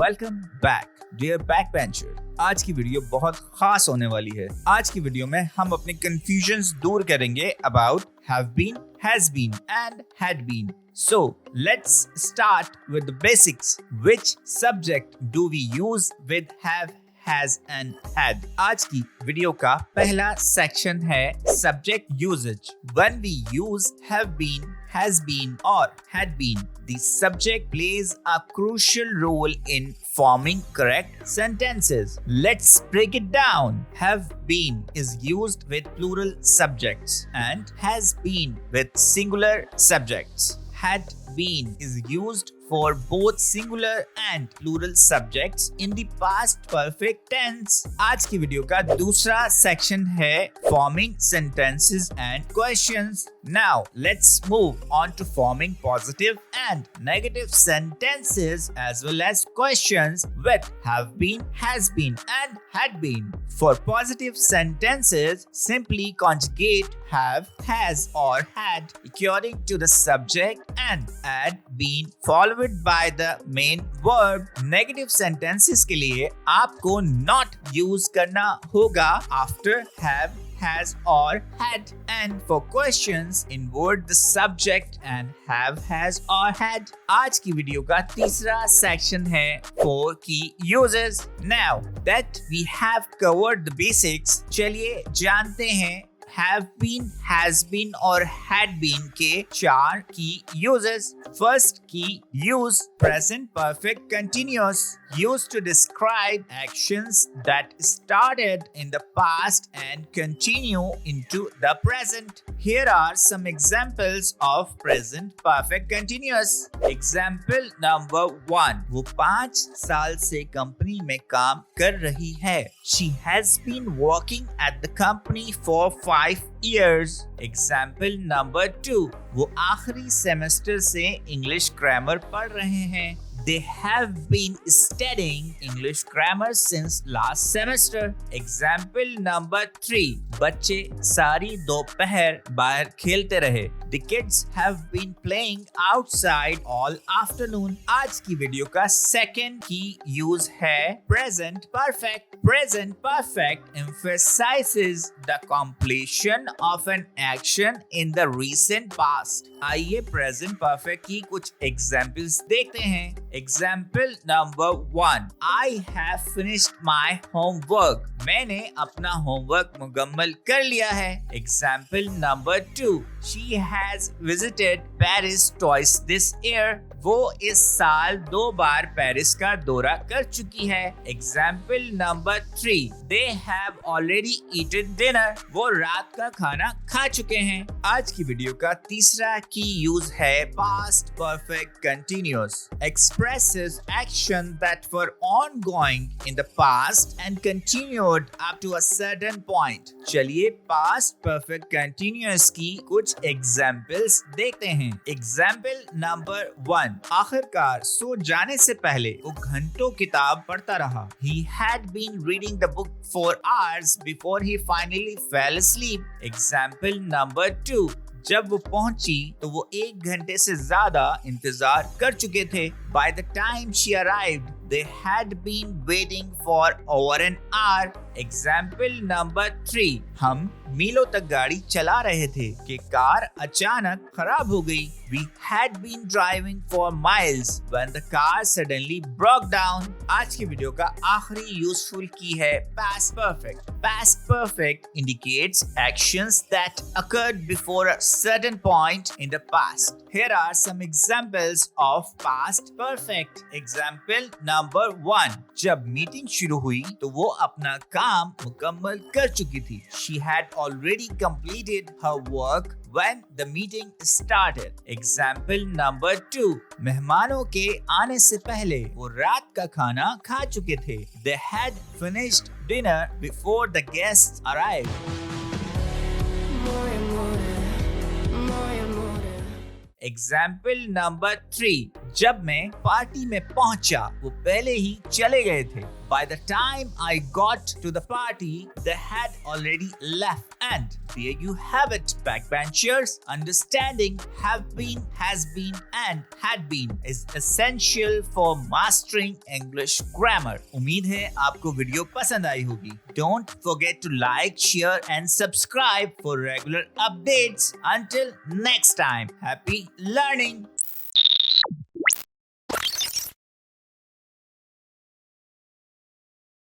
Welcome back dear backbencher. आज की video बहुत खास होने वाली है। आज की वीडियो में हम अपने कंफ्यूजन्स दूर करेंगे about have been, has been and had been. So let's start with the basics. Which subject do we use with have, has and had? आज की वीडियो का पहला सेक्शन है subject usage. When we use have been, has been or had been, the subject plays a crucial role in forming correct sentences. Let's break it down. Have been is used with plural subjects and has been with singular subjects. Had been is used for both singular and plural subjects in the past perfect tense. आज की video का दूसरा section है forming sentences and questions. Now let's move on to forming positive and negative sentences as well as questions with have been, has been and had been. For positive sentences, simply conjugate have, has or had according to the subject and add been followed by the main verb. Negative sentences के लिए आपको not use करना होगा after have, has or had, and for questions invert the subject and have, has or had. आज की video का तीसरा section है for key uses. Now that we have covered the basics, चलिए जानते हैं have been, has been और had been के 4 key uses. First key use, present perfect continuous, used to describe actions that started in the past and continue into the present. Here are some examples of present perfect continuous. Example number 1. वो 5 साल से company में काम कर रही है. She has been working at the company for 5 years. Example number 2. वो आखिरी सेमेस्टर से इंग्लिश ग्रामर पढ़ रहे हैं. They have been studying English grammar since last semester. Example number 3. बच्चे सारी दोपहर बाहर खेलते रहे. The kids have been playing outside all afternoon. आज की वीडियो का second key use है present perfect. Present perfect emphasizes the completion of an action in the recent past. आइए present perfect की कुछ examples देखते हैं. Example number 1. I have finished my homework. मैंने अपना homework मुकम्मल कर लिया है. Example number 2. She has visited Paris twice this year. वो इस साल 2 बार पेरिस का दौरा कर चुकी है. Example number 3. They have already eaten dinner. वो रात का खाना खा चुके हैं. आज की वीडियो का तीसरा की यूज है past perfect continuous. Expresses action that were ongoing in the past and continued up to a certain point. चलिए past perfect continuous की कुछ examples देखते हैं. Example number 1. आखिरकार सो जाने से पहले वो घंटों किताब पढ़ता रहा. He had been reading the book for hours before he finally fell asleep. Example number 2. जब वो पहुंची तो वो 1 घंटे से ज्यादा इंतजार कर चुके थे. By the time she arrived, they had been waiting for over an hour. Example number 3. हम मीलों तक गाड़ी चला रहे थे कि कार अचानक खराब हो गई. We had been driving for miles when the car suddenly broke down. आज की वीडियो का आखिरी यूजफुल की है past perfect. Past perfect indicates actions that occurred before a certain point in the past. Here are some examples of past perfect. Example number 1. जब meeting शुरू हुई तो वो अपना काम मुकम्मल कर चुकी थी. She had already completed her work when the meeting started. Example number 2. मेहमानों के आने से पहले वो रात का खाना खा चुके थे. They had finished dinner before the guests arrived. Example number 3. जब मैं पार्टी में पहुंचा वो पहले ही चले गए थे. By the time I got to the party, they had already left. And there you have it, backbenchers. Understanding have been, has been, and had been is essential for mastering English grammar. उम्मीद है आपको video पसंद आई होगी. Don't forget to like, share, and subscribe for regular updates. Until next time, happy learning.